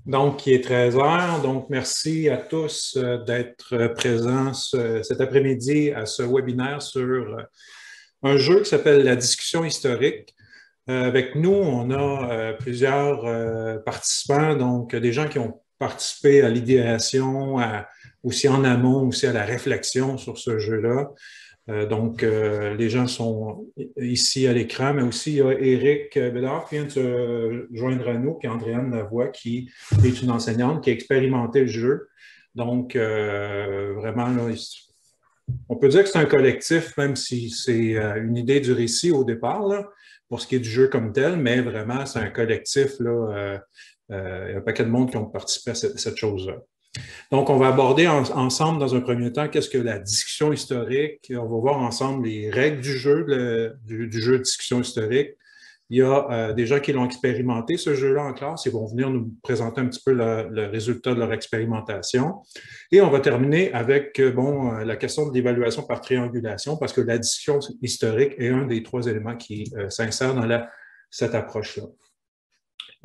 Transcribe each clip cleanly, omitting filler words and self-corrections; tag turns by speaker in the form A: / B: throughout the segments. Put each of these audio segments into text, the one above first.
A: Donc, il est 13 heures. Donc, merci à tous d'être présents cet après-midi à ce webinaire sur un jeu qui s'appelle la discussion historique. Avec nous, on a plusieurs participants, donc des gens qui ont participé à l'idéation, aussi en amont, aussi à la réflexion sur ce jeu-là. Donc, les gens sont ici à l'écran, mais aussi il y a Éric Bédard qui vient de se joindre à nous, puis Andréane Lavoie qui est une enseignante qui a expérimenté le jeu. Donc, vraiment, là, on peut dire que c'est un collectif, même si c'est une idée du récit au départ, là, pour ce qui est du jeu comme tel, mais vraiment, c'est un collectif, là, il y a un paquet de monde qui ont participé à cette chose-là. Donc, on va aborder ensemble, dans un premier temps, qu'est-ce que la discussion historique. On va voir ensemble les règles du jeu, du jeu de discussion historique. Il y a des gens qui l'ont expérimenté, ce jeu-là, en classe. Ils vont venir nous présenter un petit peu le résultat de leur expérimentation. Et on va terminer avec la question de l'évaluation par triangulation, parce que la discussion historique est un des trois éléments qui s'insèrent dans cette approche-là.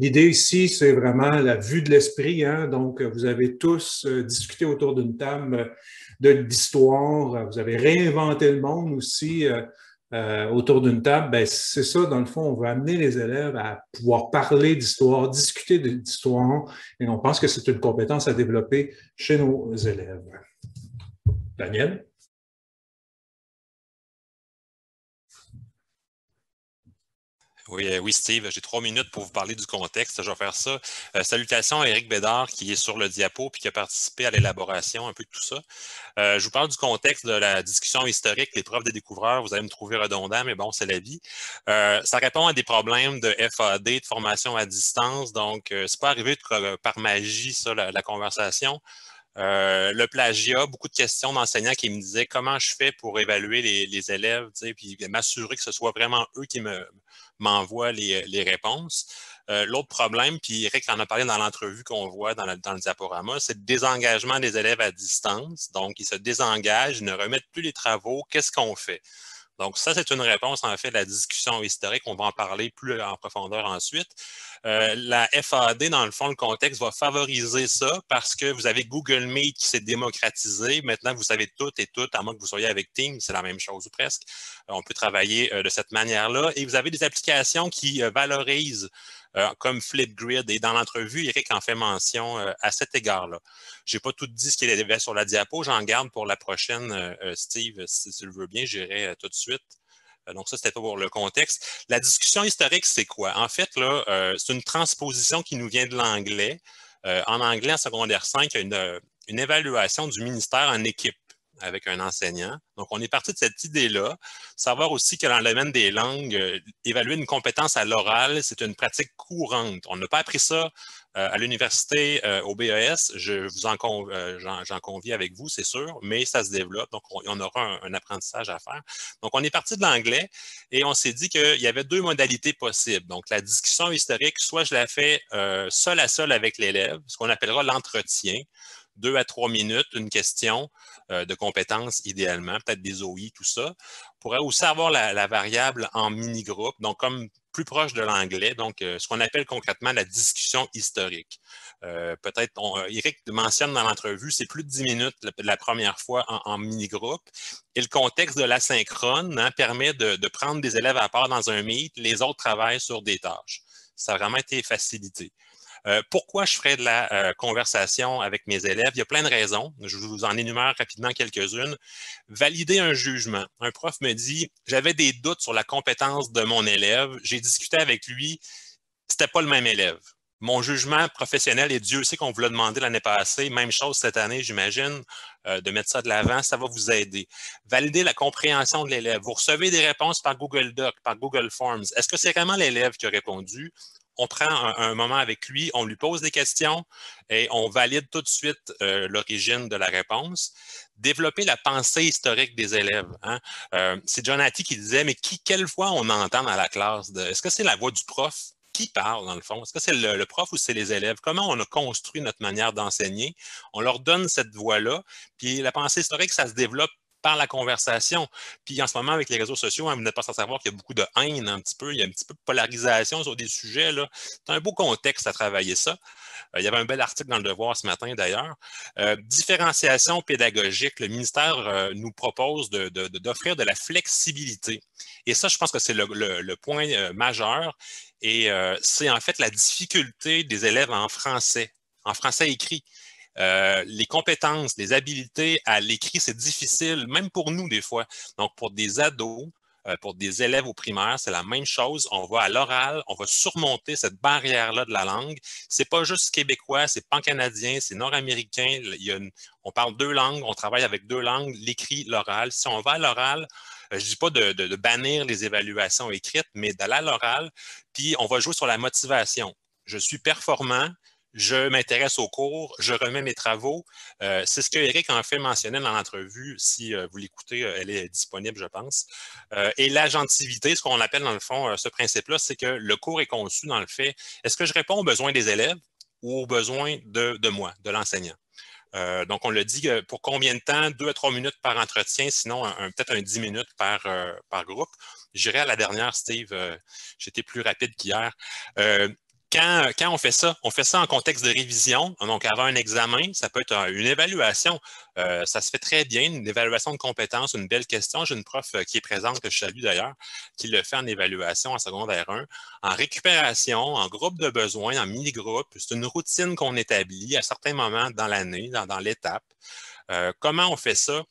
A: L'idée ici, c'est vraiment la vue de l'esprit. Hein? Donc, vous avez tous discuté autour d'une table d'histoire. Vous avez réinventé le monde aussi autour d'une table. Ben, c'est ça, dans le fond, on veut amener les élèves à pouvoir parler d'histoire, discuter d'histoire. Et on pense que c'est une compétence à développer chez nos élèves. Daniel?
B: Oui, oui, Steve, j'ai 3 minutes pour vous parler du contexte. Je vais faire ça. Salutations à Éric Bédard qui est sur le diapo et qui a participé à l'élaboration un peu de tout ça. Je vous parle du contexte de la discussion historique, l'épreuve des découvreurs. Vous allez me trouver redondant, mais bon, c'est la vie. Ça répond à des problèmes de FAD, de formation à distance. Donc, c'est pas arrivé par magie, ça, la conversation. Le plagiat, beaucoup de questions d'enseignants qui me disaient comment je fais pour évaluer les élèves, puis m'assurer que ce soit vraiment eux qui m'envoient les réponses. L'autre problème, puis Eric en a parlé dans l'entrevue qu'on voit dans le diaporama, c'est le désengagement des élèves à distance. Donc, ils se désengagent, ils ne remettent plus les travaux. Qu'est-ce qu'on fait? Donc, ça, c'est une réponse, en fait, de la discussion historique. On va en parler plus en profondeur ensuite. La FAD, dans le fond, le contexte va favoriser ça parce que vous avez Google Meet qui s'est démocratisé. Maintenant, vous savez tout et tout, à moins que vous soyez avec Teams, c'est la même chose ou presque. On peut travailler de cette manière-là. Et vous avez des applications qui valorisent comme Flipgrid. Et dans l'entrevue, Eric en fait mention à cet égard-là. Je n'ai pas tout dit ce qu'il y avait sur la diapo. J'en garde pour la prochaine, Steve, si tu le veux bien, j'irai tout de suite. Donc, ça, c'était pour le contexte. La discussion historique, c'est quoi? En fait, là, c'est une transposition qui nous vient de l'anglais. En anglais, en secondaire 5, il y a une évaluation du ministère en équipe avec un enseignant. Donc, on est parti de cette idée-là. Savoir aussi que dans le domaine des langues, évaluer une compétence à l'oral, c'est une pratique courante. On n'a pas appris ça à l'université, au BES. J'en convie avec vous, c'est sûr, mais ça se développe. Donc, on aura un apprentissage à faire. Donc, on est parti de l'anglais et on s'est dit qu'il y avait deux modalités possibles. Donc, la discussion historique, soit je la fais seul à seul avec l'élève, ce qu'on appellera l'entretien. 2 à 3 minutes, une question de compétences idéalement, peut-être des OI, tout ça. On pourrait aussi avoir la variable en mini-groupe, donc comme plus proche de l'anglais, donc ce qu'on appelle concrètement la discussion historique. Peut-être, Eric mentionne dans l'entrevue, c'est plus de 10 minutes la première fois en mini-groupe. Et le contexte de l'asynchrone permet de prendre des élèves à part dans un meet, les autres travaillent sur des tâches. Ça a vraiment été facilité. Pourquoi je ferais de la conversation avec mes élèves? Il y a plein de raisons. Je vous en énumère rapidement quelques-unes. Valider un jugement. Un prof me dit, j'avais des doutes sur la compétence de mon élève. J'ai discuté avec lui. C'était pas le même élève. Mon jugement professionnel, et Dieu sait qu'on vous l'a demandé l'année passée, même chose cette année, j'imagine, de mettre ça de l'avant, ça va vous aider. Valider la compréhension de l'élève. Vous recevez des réponses par Google Doc, par Google Forms. Est-ce que c'est vraiment l'élève qui a répondu? On prend un moment avec lui, on lui pose des questions et on valide tout de suite l'origine de la réponse. Développer la pensée historique des élèves. Hein? C'est John Hattie qui disait, mais quelle voix on entend dans la classe? Est-ce que c'est la voix du prof? Qui parle, dans le fond? Est-ce que c'est le prof ou c'est les élèves? Comment on a construit notre manière d'enseigner? On leur donne cette voix-là, puis la pensée historique, ça se développe par la conversation. Puis en ce moment, avec les réseaux sociaux, hein, vous n'êtes pas sans savoir qu'il y a beaucoup de haine un petit peu, il y a un petit peu de polarisation sur des sujets, là. C'est un beau contexte à travailler ça. Il y avait un bel article dans Le Devoir ce matin, d'ailleurs. Différenciation pédagogique, le ministère nous propose d'offrir de la flexibilité. Et ça, je pense que c'est le point majeur. Et c'est en fait la difficulté des élèves en français écrit. Les compétences, les habiletés à l'écrit, c'est difficile, même pour nous des fois. Donc, pour des ados, pour des élèves au primaire, c'est la même chose. On va à l'oral, on va surmonter cette barrière-là de la langue. C'est pas juste québécois, c'est pan-canadien, c'est nord-américain. On parle deux langues, on travaille avec deux langues, l'écrit, l'oral. Si on va à l'oral, je ne dis pas de bannir les évaluations écrites, mais d'aller à l'oral, puis on va jouer sur la motivation. Je suis performant, je m'intéresse aux cours, je remets mes travaux. C'est ce que Éric en fait mentionner dans l'entrevue. Si vous l'écoutez, elle est disponible, je pense. Et l'agentivité, ce qu'on appelle dans le fond, ce principe-là, c'est que le cours est conçu dans le fait, est-ce que je réponds aux besoins des élèves ou aux besoins de moi, de l'enseignant? Donc, on le dit pour combien de temps? 2 à 3 minutes par entretien, sinon peut-être 10 minutes par groupe. J'irai à la dernière, Steve. J'étais plus rapide qu'hier. Quand on fait ça en contexte de révision, donc avant un examen, ça peut être une évaluation. Ça se fait très bien, une évaluation de compétences, une belle question. J'ai une prof qui est présente, que je salue d'ailleurs, qui le fait en évaluation en secondaire 1, en récupération, en groupe de besoins, en mini-groupe. C'est une routine qu'on établit à certains moments dans l'année, dans l'étape. Comment on fait ça?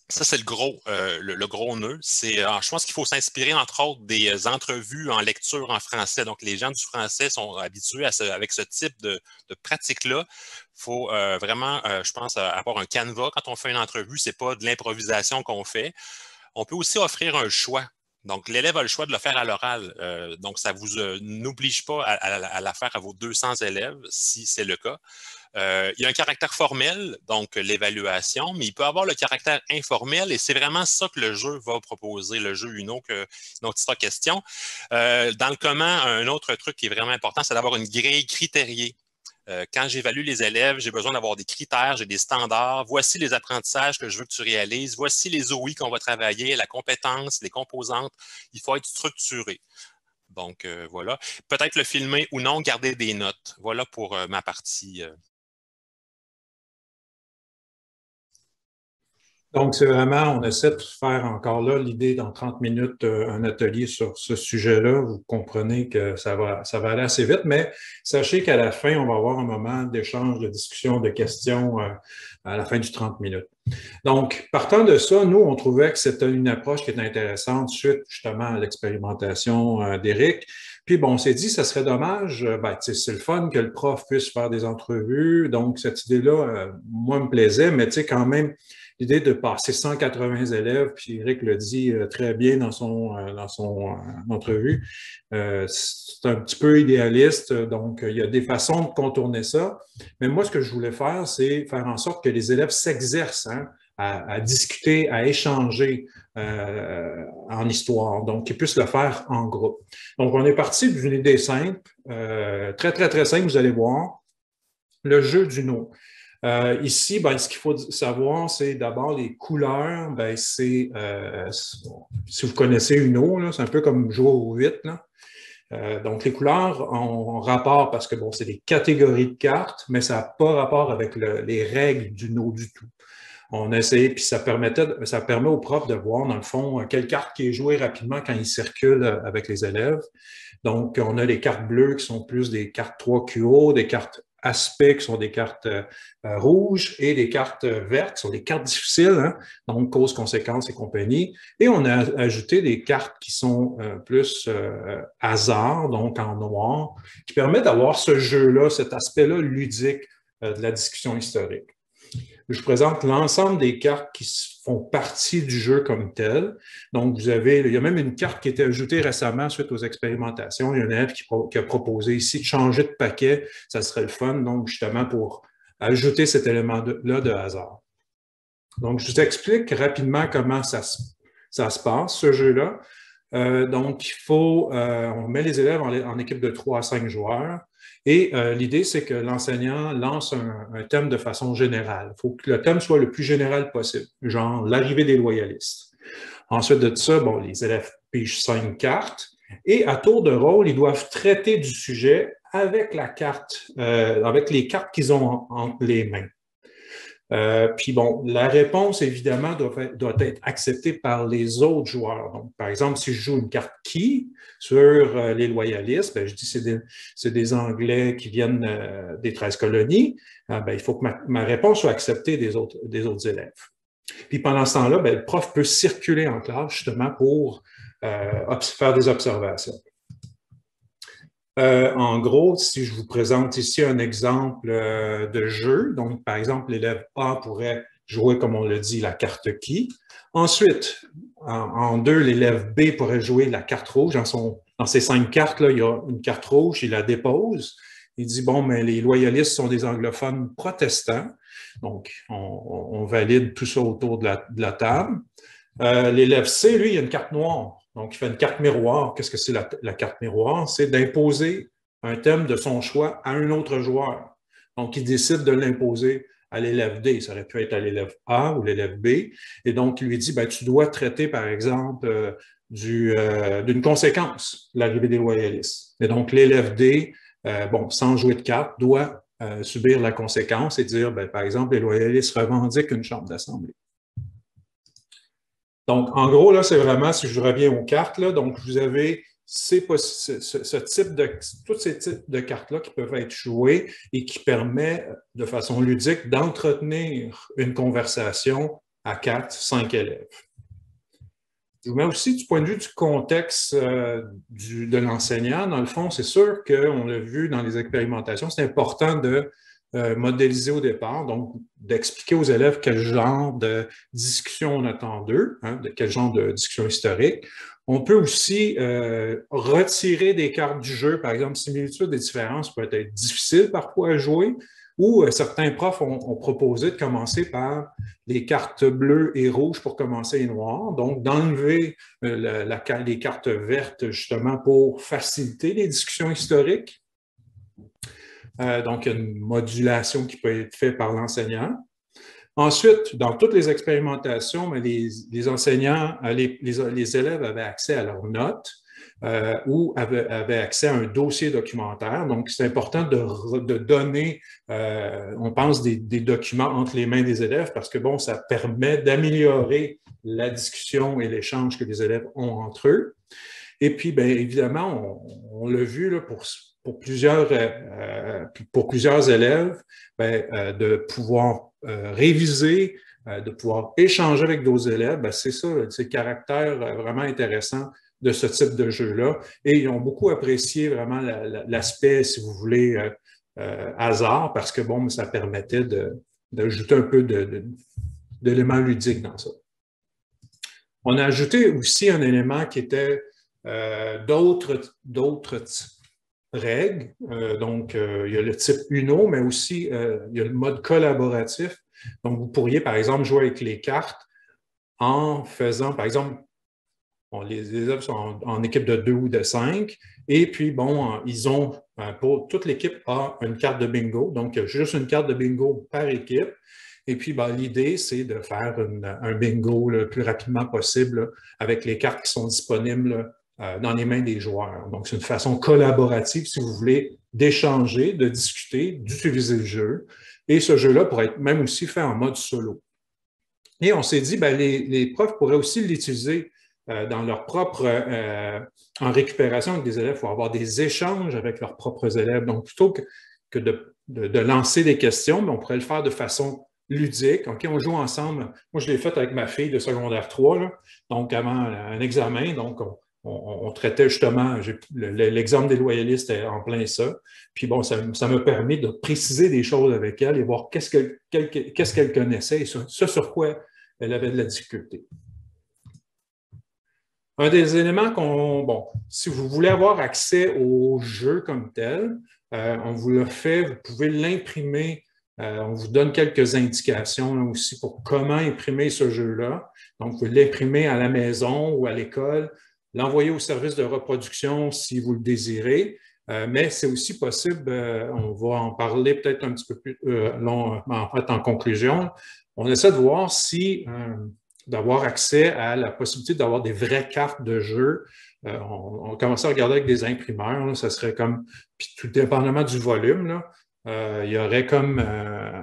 B: Ça, c'est le gros nœud. Je pense qu'il faut s'inspirer, entre autres, des entrevues en lecture en français. Donc, les gens du français sont habitués avec ce type de pratique-là. Il faut vraiment, je pense, avoir un canevas. Quand on fait une entrevue, ce n'est pas de l'improvisation qu'on fait. On peut aussi offrir un choix. Donc, l'élève a le choix de le faire à l'oral. Donc, ça vous n'oblige pas à la faire à vos 200 élèves, si c'est le cas. Il y a un caractère formel, donc l'évaluation, mais il peut avoir le caractère informel et c'est vraiment ça que le jeu va proposer, le jeu Uno dont il sera question. Dans le comment, un autre truc qui est vraiment important, c'est d'avoir une grille critériée. Quand j'évalue les élèves, j'ai besoin d'avoir des critères, j'ai des standards. Voici les apprentissages que je veux que tu réalises. Voici les OI qu'on va travailler, la compétence, les composantes. Il faut être structuré. Donc, voilà. Peut-être le filmer ou non, garder des notes. Voilà pour ma partie.
A: Donc, c'est vraiment, on essaie de faire encore là l'idée dans 30 minutes, un atelier sur ce sujet-là. Vous comprenez que ça va aller assez vite, mais sachez qu'à la fin, on va avoir un moment d'échange, de discussion, de questions à la fin du 30 minutes. Donc, partant de ça, nous, on trouvait que c'était une approche qui était intéressante suite justement à l'expérimentation d'Éric. Puis, bon, on s'est dit, ça serait dommage, c'est le fun que le prof puisse faire des entrevues. Donc, cette idée-là, moi, me plaisait, mais tu sais, quand même, l'idée de passer 180 élèves, puis Éric le dit très bien dans son entrevue, c'est un petit peu idéaliste, donc il y a des façons de contourner ça. Mais moi, ce que je voulais faire, c'est faire en sorte que les élèves s'exercent à discuter, à échanger en histoire, donc qu'ils puissent le faire en groupe. Donc, on est parti d'une idée simple, très, très, très simple, vous allez voir, le jeu du no. Ici, ce qu'il faut savoir, c'est d'abord les couleurs. Si vous connaissez Uno, c'est un peu comme jouer au 8. Donc, les couleurs ont rapport parce que c'est des catégories de cartes, mais ça n'a pas rapport avec les règles du no du tout. On a essayé, puis ça permet aux profs de voir, dans le fond, quelle carte qui est jouée rapidement quand ils circulent avec les élèves. Donc, on a les cartes bleues qui sont plus des cartes 3QO, des cartes aspects qui sont des cartes rouges et des cartes vertes qui sont des cartes difficiles, hein? Donc cause, conséquence et compagnie. Et on a ajouté des cartes qui sont plus hasard, donc en noir, qui permettent d'avoir ce jeu-là, cet aspect-là ludique de la discussion historique. Je vous présente l'ensemble des cartes qui font partie du jeu comme tel. Donc, il y a même une carte qui a été ajoutée récemment suite aux expérimentations. Il y a un élève qui a proposé ici de changer de paquet. Ça serait le fun, donc justement pour ajouter cet élément-là de hasard. Donc, je vous explique rapidement comment ça se passe, ce jeu-là. Donc, on met les élèves en équipe de 3 à 5 joueurs. Et l'idée, c'est que l'enseignant lance un thème de façon générale. Il faut que le thème soit le plus général possible, genre l'arrivée des loyalistes. Ensuite de ça, bon, les élèves pigent 5 cartes et à tour de rôle, ils doivent traiter du sujet avec la carte, avec les cartes qu'ils ont entre les mains. Puis bon, la réponse, évidemment, doit être acceptée par les autres joueurs. Donc, par exemple, si je joue une carte qui sur les loyalistes, ben, je dis c'est des Anglais qui viennent des 13 colonies, ben, il faut que ma réponse soit acceptée des autres élèves. Puis pendant ce temps-là, ben, le prof peut circuler en classe justement pour faire des observations. En gros, si je vous présente ici un exemple de jeu, donc par exemple, l'élève A pourrait jouer, comme on le dit, la carte qui. Ensuite, en deux, l'élève B pourrait jouer la carte rouge. Dans ces 5 cartes-là, il y a une carte rouge, il la dépose. Il dit, bon, mais les loyalistes sont des anglophones protestants. Donc, on valide tout ça autour de la table. L'élève C, lui, il a une carte noire. Donc, il fait une carte miroir. Qu'est-ce que c'est la carte miroir? C'est d'imposer un thème de son choix à un autre joueur. Donc, il décide de l'imposer à l'élève D. Ça aurait pu être à l'élève A ou l'élève B. Et donc, il lui dit, ben, tu dois traiter, par exemple, d'une conséquence, l'arrivée des loyalistes. Et donc, l'élève D, bon, sans jouer de carte, doit subir la conséquence et dire, ben, par exemple, les loyalistes revendiquent une chambre d'assemblée. Donc, en gros, là, c'est vraiment, si je reviens aux cartes, là, donc vous avez tous ces types de cartes-là qui peuvent être jouées et qui permettent de façon ludique d'entretenir une conversation à 4, 5 élèves. Je vous mets aussi du point de vue du contexte de l'enseignant. Dans le fond, c'est sûr qu'on l'a vu dans les expérimentations, c'est important de modéliser au départ, donc d'expliquer aux élèves quel genre de discussion on attend d'eux, de quel genre de discussion historique. On peut aussi retirer des cartes du jeu, par exemple, similitudes et différences peut être difficile parfois à jouer, ou certains profs ont proposé de commencer par les cartes bleues et rouges pour commencer et noires, donc d'enlever les cartes vertes justement pour faciliter les discussions historiques. Donc, il y a une modulation qui peut être faite par l'enseignant. Ensuite, dans toutes les expérimentations, les enseignants, les élèves avaient accès à leurs notes ou avaient accès à un dossier documentaire. Donc, c'est important de donner, on pense, des documents entre les mains des élèves parce que, bon, ça permet d'améliorer la discussion et l'échange que les élèves ont entre eux. Et puis, bien évidemment, on l'a vu là, pour plusieurs élèves, de pouvoir réviser, de pouvoir échanger avec d'autres élèves, c'est ça, c'est le caractère vraiment intéressant de ce type de jeu-là. Et ils ont beaucoup apprécié vraiment l'aspect, si vous voulez, hasard, parce que bon, ça permettait d'ajouter un peu d'éléments ludiques dans ça. On a ajouté aussi un élément qui était d'autres règles. Donc, il y a le type UNO, mais aussi il y a le mode collaboratif. Donc, vous pourriez, par exemple, jouer avec les cartes en faisant, par exemple, bon, les élèves sont en équipe de 2 ou de 5, et puis, bon, toute l'équipe a une carte de bingo, donc juste une carte de bingo par équipe. Et puis, l'idée, c'est de faire un bingo le plus rapidement possible avec les cartes qui sont disponibles dans les mains des joueurs. Donc, c'est une façon collaborative, si vous voulez, d'échanger, de discuter, d'utiliser le jeu. Et ce jeu-là pourrait être même aussi fait en mode solo. Et on s'est dit, les profs pourraient aussi l'utiliser dans leur propre, en récupération avec des élèves, il faut avoir des échanges avec leurs propres élèves. Donc, plutôt que de lancer des questions, on pourrait le faire de façon ludique. OK, on joue ensemble. Moi, je l'ai fait avec ma fille de secondaire 3, là. Donc, avant un examen, donc on traitait justement, l'exemple des loyalistes est en plein ça. Puis bon, ça m'a permis de préciser des choses avec elle et voir qu'est-ce qu'elle connaissait et ce sur quoi elle avait de la difficulté. Un des éléments si vous voulez avoir accès au jeu comme tel, on vous le fait, vous pouvez l'imprimer. On vous donne quelques indications là, aussi pour comment imprimer ce jeu-là. Donc, vous pouvez l'imprimer à la maison ou à l'école, l'envoyer au service de reproduction si vous le désirez. Mais c'est aussi possible, on va en parler peut-être un petit peu plus long, en fait, en conclusion. On essaie de voir si d'avoir accès à la possibilité d'avoir des vraies cartes de jeu. On commençait à regarder avec des imprimeurs, là, ça serait comme, puis tout dépendamment du volume, là, il y aurait comme,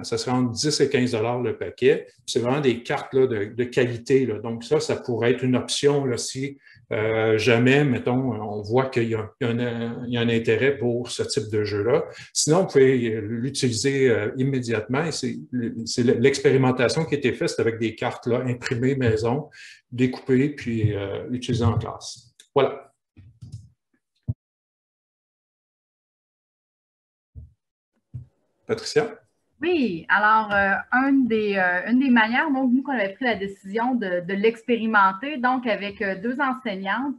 A: ça serait entre 10 et 15 le paquet. C'est vraiment des cartes là, de qualité. Là. Donc ça pourrait être une option là, si jamais, mettons, on voit qu'il y a un intérêt pour ce type de jeu-là. Sinon, vous pouvez l'utiliser immédiatement. Et c'est l'expérimentation qui a été faite, c'est avec des cartes là, imprimées maison, découpées, puis utilisées en classe. Voilà. Patricia?
C: Oui, alors, une des manières, donc, nous, qu'on avait pris la décision de l'expérimenter, donc, avec deux enseignantes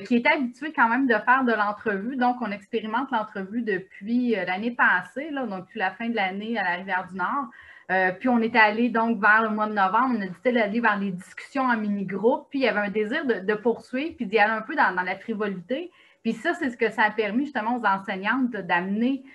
C: qui étaient habituées quand même de faire de l'entrevue. Donc, on expérimente l'entrevue depuis l'année passée, là, donc, depuis la fin de l'année à la Rivière-du-Nord. Puis, on était allé, donc, vers le mois de novembre, on a décidé d'aller vers les discussions en mini-groupe. Puis, il y avait un désir de poursuivre, puis d'y aller un peu dans la frivolité. Puis ça, c'est ce que ça a permis justement aux enseignantes d'amener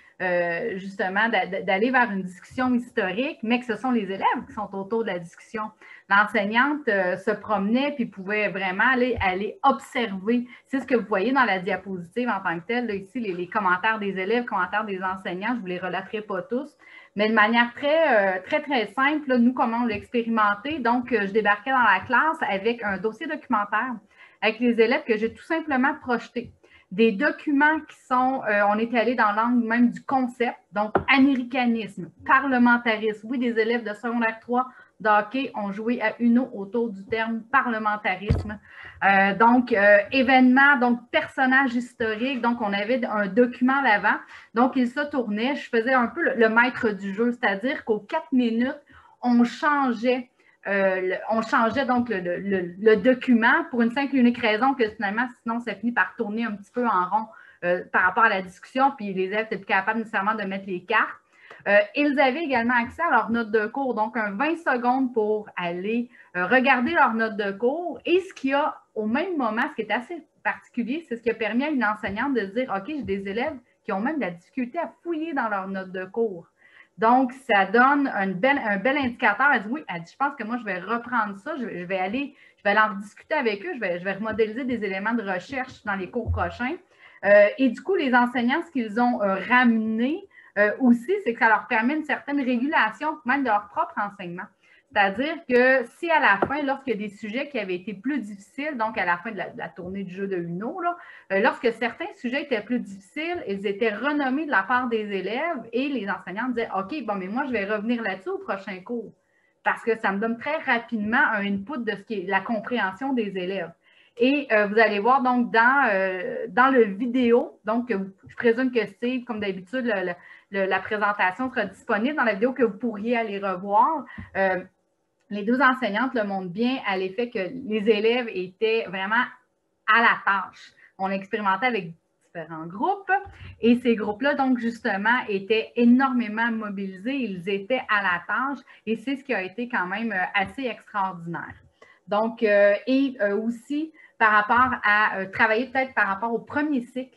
C: justement d'aller vers une discussion historique, mais que ce sont les élèves qui sont autour de la discussion. L'enseignante se promenait puis pouvait vraiment aller observer. C'est ce que vous voyez dans la diapositive en tant que telle. Là, ici, les commentaires des élèves, commentaires des enseignants, je ne vous les relaterai pas tous, mais de manière très simple, là, nous, comment on l'a expérimenté. Donc, je débarquais dans la classe avec un dossier documentaire avec les élèves que j'ai tout simplement projeté. Des documents qui sont, on est allé dans l'angle même du concept, donc américanisme, parlementarisme. Oui, des élèves de secondaire 3 de hockey ont joué à Uno autour du terme parlementarisme. Donc, événements, donc personnages historiques. Donc, on avait un document à l'avant. Donc, il se tournait. Je faisais un peu le maître du jeu, c'est-à-dire qu'aux 4 minutes, on changeait donc le document pour une simple et unique raison que finalement, sinon, ça finit par tourner un petit peu en rond par rapport à la discussion, puis les élèves n'étaient plus capables nécessairement de mettre les cartes. Ils avaient également accès à leur note de cours, donc un 20 secondes pour aller regarder leur note de cours. Et ce qu'il y a au même moment, ce qui est assez particulier, c'est ce qui a permis à une enseignante de se dire, OK, j'ai des élèves qui ont même de la difficulté à fouiller dans leur note de cours. Donc, ça donne un bel indicateur. Elle dit, oui, elle dit, je pense que moi, je vais reprendre ça, je vais aller en discuter avec eux, je vais remodéliser des éléments de recherche dans les cours prochains. Et du coup, les enseignants, ce qu'ils ont ramené aussi, c'est que ça leur permet une certaine régulation, même de leur propre enseignement. C'est-à-dire que si à la fin, lorsqu'il y a des sujets qui avaient été plus difficiles, donc à la fin de la tournée du jeu de Uno, là, lorsque certains sujets étaient plus difficiles, ils étaient renommés de la part des élèves et les enseignants disaient « OK, bon, mais moi, je vais revenir là-dessus au prochain cours parce que ça me donne très rapidement un input de ce qui est la compréhension des élèves. » Et vous allez voir donc dans le vidéo, donc je présume que Steve, comme d'habitude, la présentation sera disponible dans la vidéo que vous pourriez aller revoir. Les deux enseignantes le montrent bien à l'effet que les élèves étaient vraiment à la tâche. On expérimentait avec différents groupes et ces groupes-là, donc justement, étaient énormément mobilisés. Ils étaient à la tâche et c'est ce qui a été quand même assez extraordinaire. Donc, aussi, par rapport à travailler peut-être par rapport au premier cycle,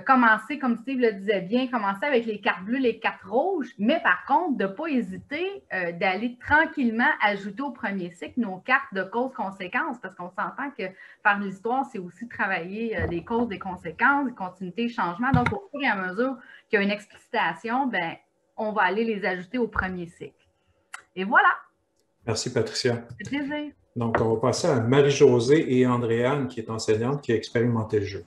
C: commencer, comme Steve le disait bien, commencer avec les cartes bleues, les cartes rouges, mais par contre, de ne pas hésiter d'aller tranquillement ajouter au premier cycle nos cartes de cause-conséquence, parce qu'on s'entend que faire l'histoire, c'est aussi travailler les causes, des conséquences, des continuités, changements. Donc, au fur et à mesure qu'il y a une explicitation, ben, on va aller les ajouter au premier cycle. Et voilà.
A: Merci, Patricia.
C: Ça fait plaisir.
A: Donc, on va passer à Marie-Josée et Andréane, qui est enseignante, qui a expérimenté le jeu.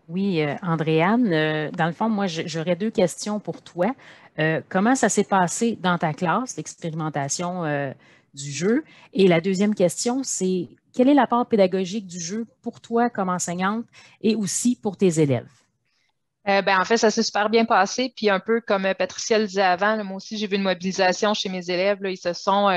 D: Oui, Andréane, dans le fond, moi, j'aurais deux questions pour toi. Comment ça s'est passé dans ta classe, l'expérimentation du jeu? Et la deuxième question, c'est quel est l'apport pédagogique du jeu pour toi comme enseignante et aussi pour tes élèves?
E: En fait, ça s'est super bien passé. Puis un peu comme Patricia le disait avant, là, moi aussi, j'ai vu une mobilisation chez mes élèves. Là, ils se sont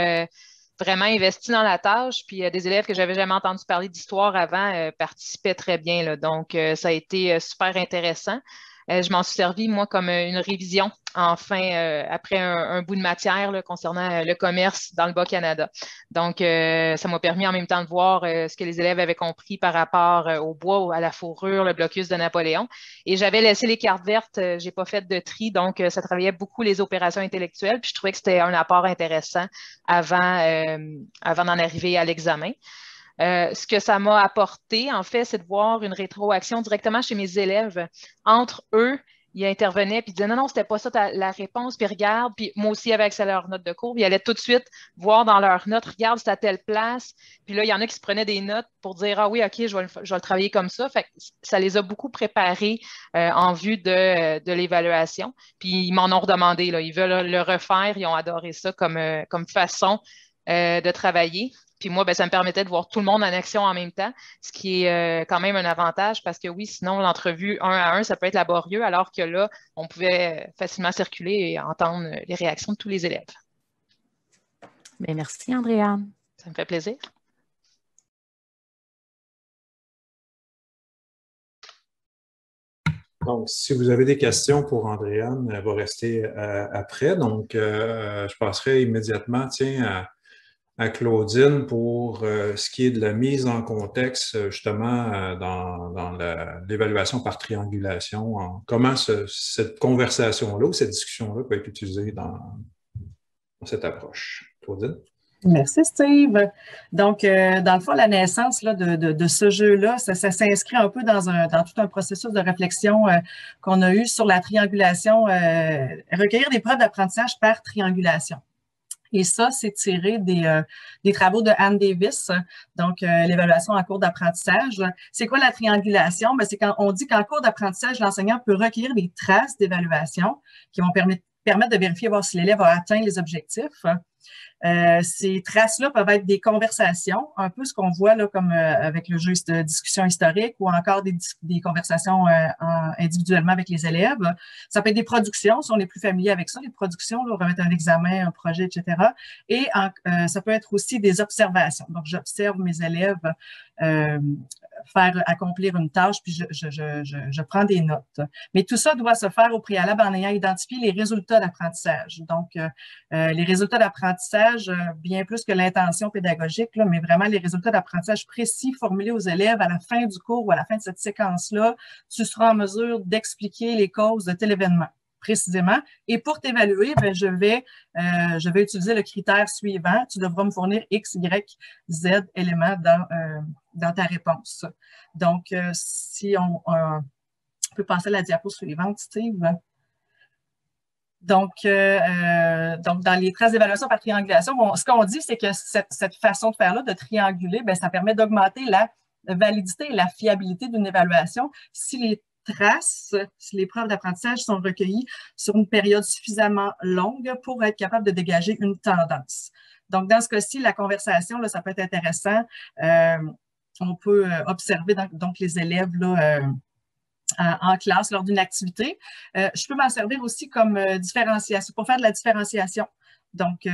E: vraiment investis dans la tâche. Puis des élèves que j'avais jamais entendu parler d'histoire avant participaient très bien. Là. Donc, ça a été super intéressant. je m'en suis servi, moi, comme une révision, enfin, après un bout de matière là, concernant le commerce dans le Bas-Canada. Donc, ça m'a permis en même temps de voir ce que les élèves avaient compris par rapport au bois, à la fourrure, le blocus de Napoléon. Et j'avais laissé les cartes vertes, je n'ai pas fait de tri, donc ça travaillait beaucoup les opérations intellectuelles, puis je trouvais que c'était un apport intéressant avant d'en arriver à l'examen. Ce que ça m'a apporté, en fait, c'est de voir une rétroaction directement chez mes élèves. Entre eux, ils intervenaient puis ils disaient non, c'était pas ça la réponse, puis regarde, puis moi aussi, avec accès à leurs notes de cours, puis ils allaient tout de suite voir dans leurs notes, regarde, c'est à telle place. Puis là, il y en a qui se prenaient des notes pour dire ah oui, OK, je vais le travailler comme ça. Fait que ça les a beaucoup préparés en vue de l'évaluation. Puis ils m'en ont redemandé, là. Ils veulent le refaire, ils ont adoré ça comme façon de travailler. Puis moi, ben, ça me permettait de voir tout le monde en action en même temps, ce qui est quand même un avantage parce que oui, sinon, l'entrevue 1 à 1, ça peut être laborieux, alors que là, on pouvait facilement circuler et entendre les réactions de tous les élèves.
D: Bien, merci, Andréane.
E: Ça me fait plaisir.
A: Donc, si vous avez des questions pour Andréane, elle va rester après. Donc, je passerai immédiatement, à Claudine pour ce qui est de la mise en contexte, justement, dans l'évaluation par triangulation. Comment cette conversation-là ou cette discussion-là peut être utilisée dans cette approche? Claudine?
F: Merci, Steve. Donc, dans le fond, la naissance là, de ce jeu-là, ça s'inscrit un peu dans tout un processus de réflexion qu'on a eu sur la triangulation, recueillir des preuves d'apprentissage par triangulation. Et ça, c'est tiré des travaux de Anne Davis, donc l'évaluation en cours d'apprentissage. C'est quoi la triangulation? Ben, c'est quand on dit qu'en cours d'apprentissage, l'enseignant peut recueillir des traces d'évaluation qui vont permettre de vérifier voir si l'élève a atteint les objectifs. Ces traces-là peuvent être des conversations, un peu ce qu'on voit là, comme avec le jeu de discussion historique ou encore des conversations individuellement avec les élèves. Ça peut être des productions, si on est plus familier avec ça, les productions, là, on va mettre un examen, un projet, etc. Et ça peut être aussi des observations. Donc, j'observe mes élèves faire accomplir une tâche, puis je prends des notes. Mais tout ça doit se faire au préalable en ayant identifié les résultats d'apprentissage. Donc, les résultats d'apprentissage, bien plus que l'intention pédagogique, là, mais vraiment les résultats d'apprentissage précis formulés aux élèves à la fin du cours ou à la fin de cette séquence-là, tu seras en mesure d'expliquer les causes de tel événement précisément. Et pour t'évaluer, ben, je vais utiliser le critère suivant. Tu devras me fournir X, Y, Z éléments dans ta réponse. Donc, si on peut passer à la diapo suivante, Steve. Donc, dans les traces d'évaluation par triangulation, ce qu'on dit, c'est que cette façon de faire-là, de trianguler, bien, ça permet d'augmenter la validité et la fiabilité d'une évaluation si les traces, si les preuves d'apprentissage sont recueillies sur une période suffisamment longue pour être capable de dégager une tendance. Donc, dans ce cas-ci, la conversation, là, ça peut être intéressant. On peut observer donc les élèves là, en classe lors d'une activité. Je peux m'en servir aussi comme différenciation, pour faire de la différenciation. Donc,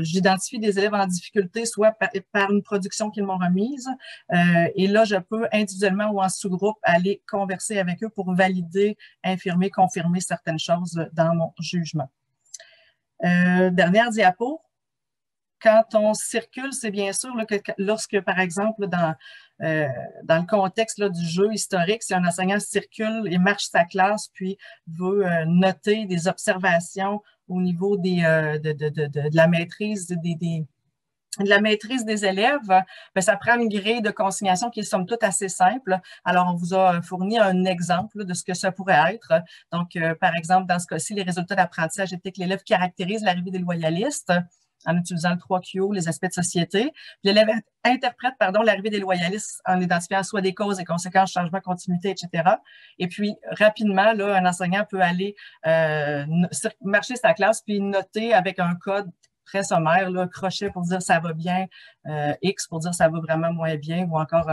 F: j'identifie des élèves en difficulté, soit par une production qu'ils m'ont remise, et là, je peux individuellement ou en sous-groupe aller converser avec eux pour valider, infirmer, confirmer certaines choses dans mon jugement. Dernière diapo. Quand on circule, c'est bien sûr là, que lorsque, par exemple, dans le contexte là, du jeu historique, si un enseignant circule et marche sa classe, puis veut noter des observations au niveau de la maîtrise de la maîtrise des élèves, bien, ça prend une grille de consignation qui est somme toute assez simple. Alors, on vous a fourni un exemple de ce que ça pourrait être. Donc, par exemple, dans ce cas-ci, les résultats d'apprentissage étaient que l'élève caractérise l'arrivée des loyalistes en utilisant le 3Q, les aspects de société. L'élève interprète l'arrivée des loyalistes en identifiant soit des causes et conséquences, changement, continuité, etc. Et puis, rapidement, là, un enseignant peut aller marcher sa classe puis noter avec un code très sommaire, là, crochet pour dire ça va bien, X pour dire ça va vraiment moins bien, ou encore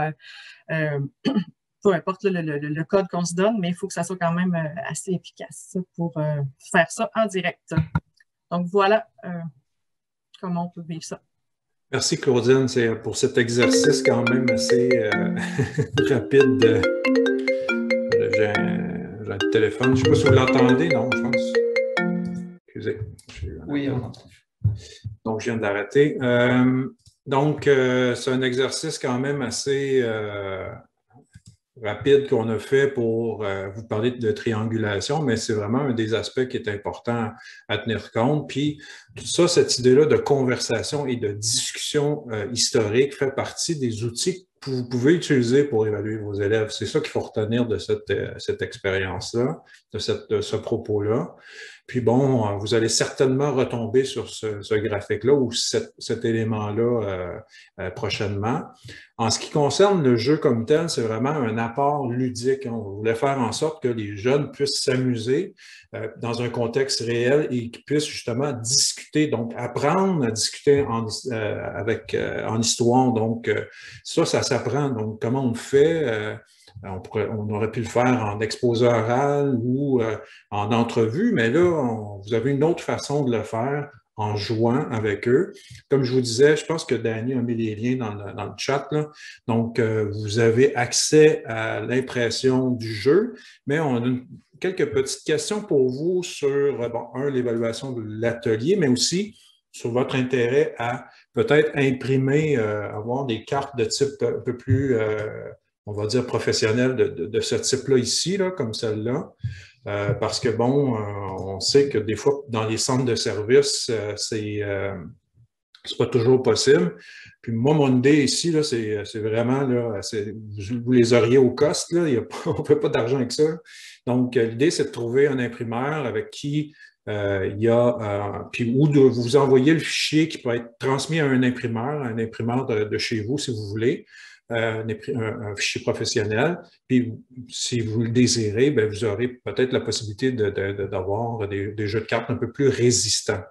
F: peu importe le code qu'on se donne, mais il faut que ça soit quand même assez efficace pour faire ça en direct. Donc, voilà comment on peut vivre ça.
A: Merci, Claudine, pour cet exercice quand même assez rapide. J'ai un téléphone. Je ne sais pas si vous l'entendez, non, je pense. Excusez.
G: Oui, on entend.
A: Donc, je viens de l'arrêter. C'est un exercice quand même assez rapide qu'on a fait pour vous parler de triangulation, mais c'est vraiment un des aspects qui est important à tenir compte. Puis, tout ça, cette idée-là de conversation et de discussion historique fait partie des outils que vous pouvez utiliser pour évaluer vos élèves. C'est ça qu'il faut retenir de cette expérience-là, de ce propos-là. Puis bon, vous allez certainement retomber sur ce graphique-là ou cet élément-là prochainement. En ce qui concerne le jeu comme tel, c'est vraiment un apport ludique. On voulait faire en sorte que les jeunes puissent s'amuser dans un contexte réel et qu'ils puissent justement discuter, donc apprendre à discuter en histoire. Donc, ça s'apprend. Donc, comment on le fait? On aurait pu le faire en exposé oral ou en entrevue, mais là, vous avez une autre façon de le faire en jouant avec eux. Comme je vous disais, je pense que Danny a mis les liens dans le chat, là. Donc, vous avez accès à l'impression du jeu, mais on a quelques petites questions pour vous sur, l'évaluation de l'atelier, mais aussi sur votre intérêt à peut-être imprimer, avoir des cartes de type un peu plus on va dire professionnel de ce type-là ici, là, comme celle-là. Parce que, on sait que des fois, dans les centres de services, c'est pas toujours possible. Puis moi, mon idée ici, là, c'est vraiment, là, vous les auriez au cost, là, on ne fait pas d'argent avec ça. Donc, l'idée, c'est de trouver un imprimeur avec qui il y a, ou de vous envoyer le fichier qui peut être transmis à un imprimeur de chez vous, si vous voulez. Un fichier professionnel. Puis, si vous le désirez, bien, vous aurez peut-être la possibilité d'avoir des jeux de cartes un peu plus résistants.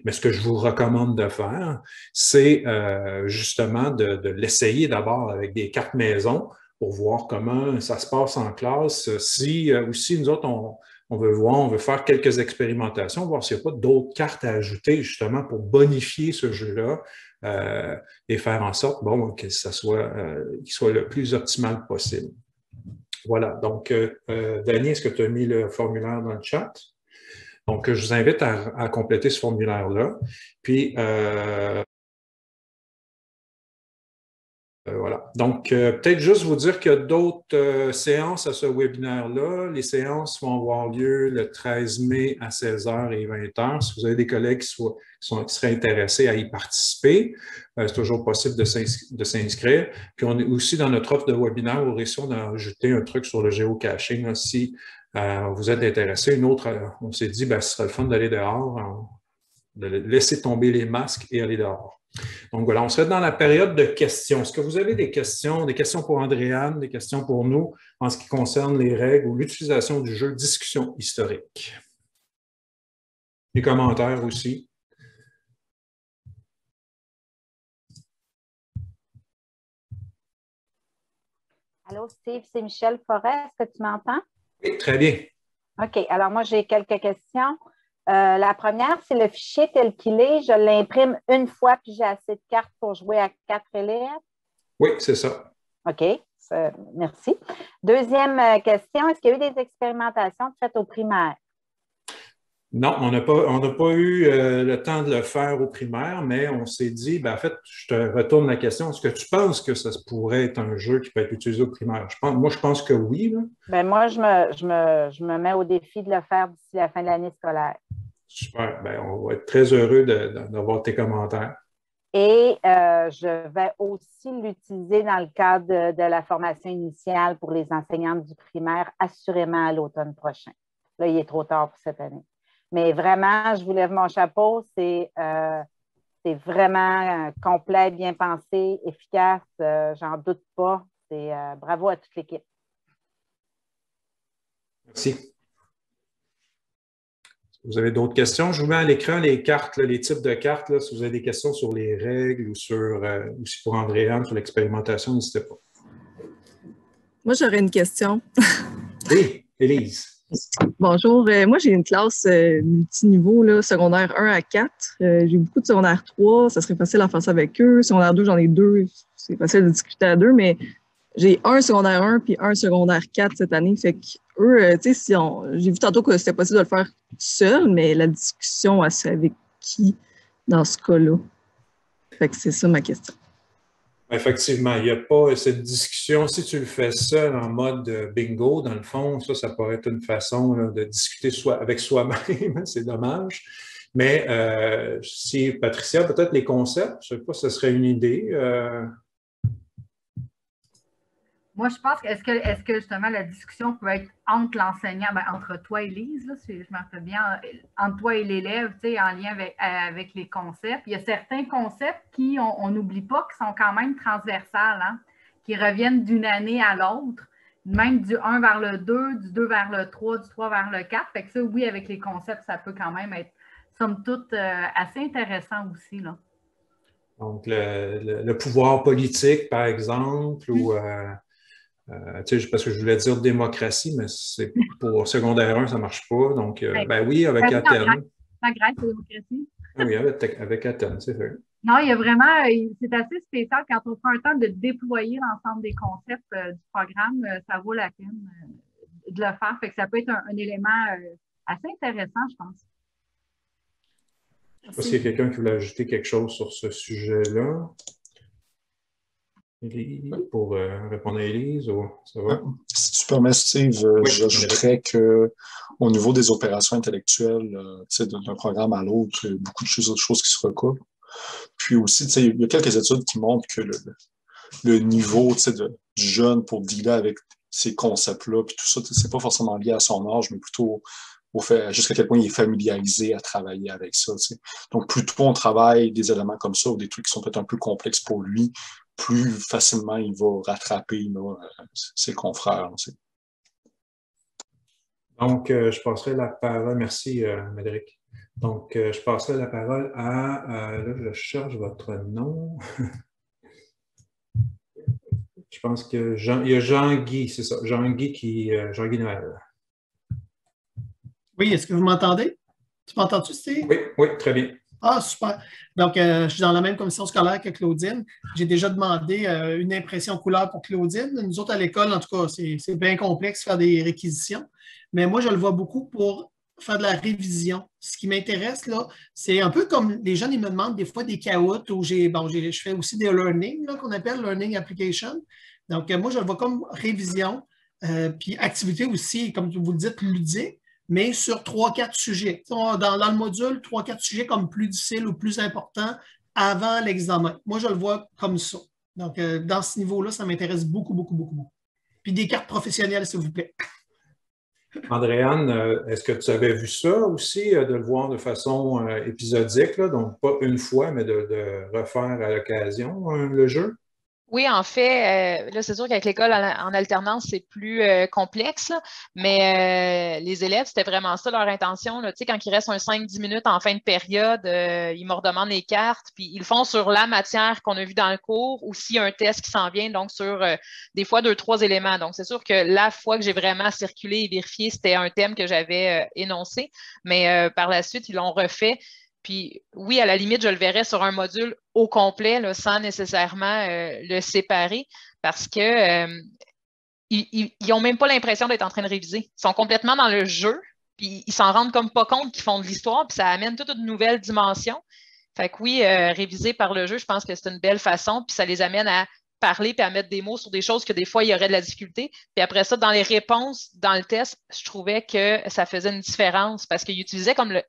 A: Mais ce que je vous recommande de faire, c'est justement de l'essayer d'abord avec des cartes maison pour voir comment ça se passe en classe. Si nous autres, on veut faire quelques expérimentations, voir s'il n'y a pas d'autres cartes à ajouter justement pour bonifier ce jeu-là. Et faire en sorte que ça soit, qu'il soit le plus optimal possible. Voilà. Donc, Dany, est-ce que tu as mis le formulaire dans le chat? Donc, je vous invite à compléter ce formulaire-là. Puis, voilà. Donc, peut-être juste vous dire qu'il y a d'autres séances à ce webinaire-là. Les séances vont avoir lieu le 13 mai à 16h et 20h. Si vous avez des collègues qui seraient intéressés à y participer, c'est toujours possible de s'inscrire. Puis, on est aussi dans notre offre de webinaire au récit, on a ajouté un truc sur le géocaching. Là, si vous êtes intéressé, on s'est dit, ce serait le fun d'aller dehors, de laisser tomber les masques et aller dehors. Donc voilà, on serait dans la période de questions. Est-ce que vous avez des questions pour Andréane, des questions pour nous en ce qui concerne les règles ou l'utilisation du jeu discussion historique? Des commentaires aussi.
H: Allô, Steve, c'est Michel Forêt. Est-ce que tu m'entends?
A: Oui, très bien.
H: OK. Alors, moi, j'ai quelques questions. La première, c'est le fichier tel qu'il est. Je l'imprime une fois, puis j'ai assez de cartes pour jouer à 4 élèves?
A: Oui, c'est ça.
H: OK. Merci. Deuxième question, est-ce qu'il y a eu des expérimentations faites au primaire?
A: Non, on n'a pas eu le temps de le faire au primaire, mais on s'est dit, en fait, je te retourne la question, est-ce que tu penses que ça pourrait être un jeu qui peut être utilisé au primaire? Moi, je pense que oui.
H: Moi, je me mets au défi de le faire d'ici la fin de l'année scolaire.
A: Super. On va être très heureux d'avoir tes commentaires.
H: Et je vais aussi l'utiliser dans le cadre de la formation initiale pour les enseignantes du primaire, assurément à l'automne prochain. Là, il est trop tard pour cette année. Mais vraiment, je vous lève mon chapeau. C'est vraiment complet, bien pensé, efficace. J'en doute pas. Bravo à toute l'équipe.
A: Merci. Vous avez d'autres questions? Je vous mets à l'écran les cartes, les types de cartes. Là, si vous avez des questions sur les règles ou aussi pour Andréane sur l'expérimentation, n'hésitez pas.
I: Moi, j'aurais une question.
A: Oui, Élise.
I: Bonjour. Moi, j'ai une classe multiniveau, là, secondaire 1 à 4. J'ai beaucoup de secondaire 3. Ça serait facile à faire ça avec eux. Secondaire 2, j'en ai 2. C'est facile de discuter à 2, mais j'ai un secondaire 1 puis un secondaire 4 cette année. Fait eux, tu sais, j'ai vu tantôt que c'était possible de le faire seul, mais la discussion, elle serait avec qui dans ce cas-là? Fait que c'est ça ma question.
A: Effectivement, il n'y a pas cette discussion. Si tu le fais seul en mode bingo, dans le fond, ça pourrait être une façon là, de discuter avec soi-même. C'est dommage. Mais si Patricia, peut-être les concepts, je ne sais pas, ce serait une idée.
C: Moi, je pense est-ce que justement la discussion peut être entre l'enseignant, entre toi et Lise, là, si je m'en fais bien, entre toi et l'élève, tu sais, en lien avec les concepts. Il y a certains concepts qui, on n'oublie pas, qui sont quand même transversales, hein, qui reviennent d'une année à l'autre, même du 1 vers le 2, du 2 vers le 3, du 3 vers le 4. Fait que ça, oui, avec les concepts, ça peut quand même être, somme toute, assez intéressant aussi, là.
A: Donc, le pouvoir politique, par exemple, ou... parce que je voulais dire démocratie, mais c'est pour secondaire 1, ça ne marche pas. Donc, oui, avec Athènes.
C: La Grèce, la démocratie.
A: Oui, avec Athènes, c'est vrai.
C: Non, il y a vraiment, c'est assez spécial quand on prend un temps de déployer l'ensemble des concepts du programme, ça vaut la peine de le faire. Fait que ça peut être un élément assez intéressant, je pense.
A: Je ne sais pas s'il y a quelqu'un qui voulait ajouter quelque chose sur ce sujet-là. Pour répondre à Élise, ça va?
G: Si tu permets, Steve, j'ajouterais qu'au niveau des opérations intellectuelles, d'un programme à l'autre, il y a beaucoup de choses qui se recoupent. Puis aussi, il y a quelques études qui montrent que le niveau du jeune pour dealer avec ces concepts-là, puis tout ça, c'est pas forcément lié à son âge, mais plutôt au fait jusqu'à quel point il est familiarisé à travailler avec ça. Donc, plus tôt on travaille des éléments comme ça ou des trucs qui sont peut-être un peu complexes pour lui, plus facilement il va rattraper ses confrères.
A: Donc, je passerai la parole. Merci, Médéric. Donc, je passerai la parole à... là, je cherche votre nom. Je pense qu'il y a Jean-Guy, c'est ça. Jean-Guy Jean-Guy Noël.
J: Oui, est-ce que vous m'entendez? Tu m'entends-tu, Steve?
A: Oui, très bien.
J: Ah, super. Donc, je suis dans la même commission scolaire que Claudine. J'ai déjà demandé une impression couleur pour Claudine. Nous autres, à l'école, en tout cas, c'est bien complexe faire des réquisitions. Mais moi, je le vois beaucoup pour faire de la révision. Ce qui m'intéresse, là, c'est un peu comme les jeunes, ils me demandent des fois des caouts où je fais aussi des learning, qu'on appelle learning application. Donc, moi, je le vois comme révision, puis activité aussi, comme vous le dites, ludique, mais sur 3-4 sujets. Dans le module, 3-4 sujets comme plus difficiles ou plus importants avant l'examen. Moi, je le vois comme ça. Donc, dans ce niveau-là, ça m'intéresse beaucoup, beaucoup, beaucoup, beaucoup. Puis des cartes professionnelles, s'il vous plaît.
A: Andréane, est-ce que tu avais vu ça aussi, de le voir de façon épisodique, là, donc pas une fois, mais de refaire à l'occasion le jeu?
E: Oui, en fait, là, c'est sûr qu'avec l'école en alternance, c'est plus complexe, là, mais les élèves, c'était vraiment ça leur intention. Là. Tu sais, quand il reste un 5-10 minutes en fin de période, ils me redemandent les cartes, puis ils le font sur la matière qu'on a vue dans le cours ou s'il y a un test qui s'en vient, donc sur des fois 2-3 éléments. Donc, c'est sûr que la fois que j'ai vraiment circulé et vérifié, c'était un thème que j'avais énoncé, mais par la suite, ils l'ont refait. Puis oui, à la limite, je le verrais sur un module au complet, là, sans nécessairement le séparer, parce que ils n'ont même pas l'impression d'être en train de réviser. Ils sont complètement dans le jeu, puis ils s'en rendent comme pas compte qu'ils font de l'histoire, puis ça amène toute une nouvelle dimension. Fait que oui, réviser par le jeu, je pense que c'est une belle façon, puis ça les amène à parler puis à mettre des mots sur des choses que des fois, il y aurait de la difficulté. Puis après ça, dans les réponses, dans le test, je trouvais que ça faisait une différence parce qu'ils utilisaient comme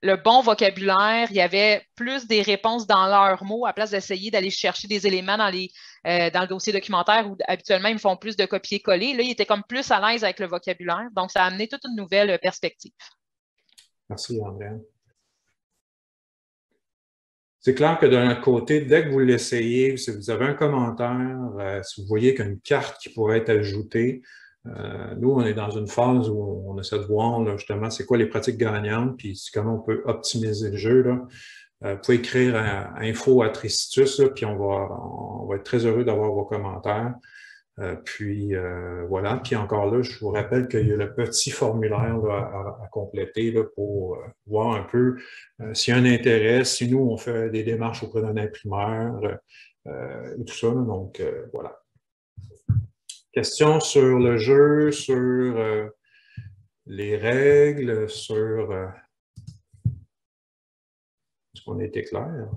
E: le bon vocabulaire, il y avait plus des réponses dans leurs mots à place d'essayer d'aller chercher des éléments dans le dossier documentaire où habituellement, ils me font plus de copier-coller. Là, ils étaient comme plus à l'aise avec le vocabulaire. Donc, ça a amené toute une nouvelle perspective.
A: Merci, André. C'est clair que d'un côté, dès que vous l'essayez, si vous avez un commentaire, si vous voyez qu'il y a une carte qui pourrait être ajoutée, nous, on est dans une phase où on essaie de voir là, justement c'est quoi les pratiques gagnantes, puis comment on peut optimiser le jeu. Là. Vous pouvez écrire à info@Tricitus, puis on va être très heureux d'avoir vos commentaires. Puis voilà. Puis encore là, je vous rappelle qu'il y a le petit formulaire là, à compléter là, pour voir un peu s'il y a un intérêt, si nous, on fait des démarches auprès d'un imprimeur et tout ça. Là, donc voilà. Question sur le jeu, sur les règles, sur... Est-ce qu'on a été clair?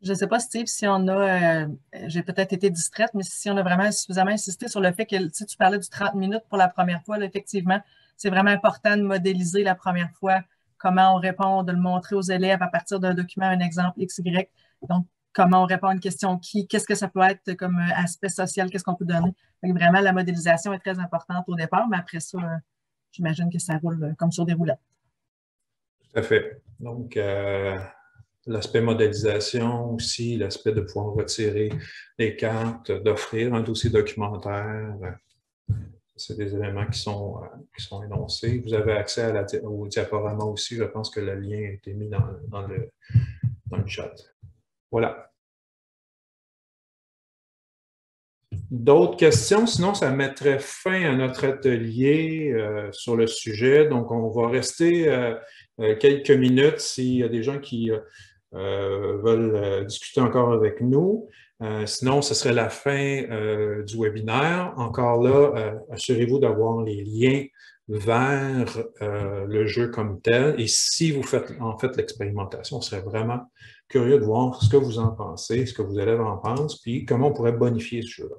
F: Je ne sais pas, Steve, si on a, j'ai peut-être été distraite, mais si on a vraiment suffisamment insisté sur le fait que, si tu parlais du 30 minutes pour la première fois, là, effectivement, c'est vraiment important de modéliser la première fois comment on répond, de le montrer aux élèves à partir d'un document, un exemple XY. Donc, comment on répond à une question qui, qu'est-ce que ça peut être comme aspect social, qu'est-ce qu'on peut donner. Donc, vraiment, la modélisation est très importante au départ, mais après ça, j'imagine que ça roule comme sur des roulettes.
A: Tout à fait. Donc, l'aspect modélisation aussi, l'aspect de pouvoir retirer les cartes, d'offrir un dossier documentaire. C'est des éléments qui sont énoncés. Vous avez accès au diaporama aussi. Je pense que le lien a été mis dans le chat. Voilà. D'autres questions? Sinon, ça mettrait fin à notre atelier sur le sujet. Donc, on va rester quelques minutes s'il y a des gens qui veulent discuter encore avec nous. Sinon, ce serait la fin du webinaire. Encore là, assurez-vous d'avoir les liens vers le jeu comme tel. Et si vous faites en fait l'expérimentation, on serait vraiment curieux de voir ce que vous en pensez, ce que vos élèves en pensent, puis comment on pourrait bonifier ce jeu-là.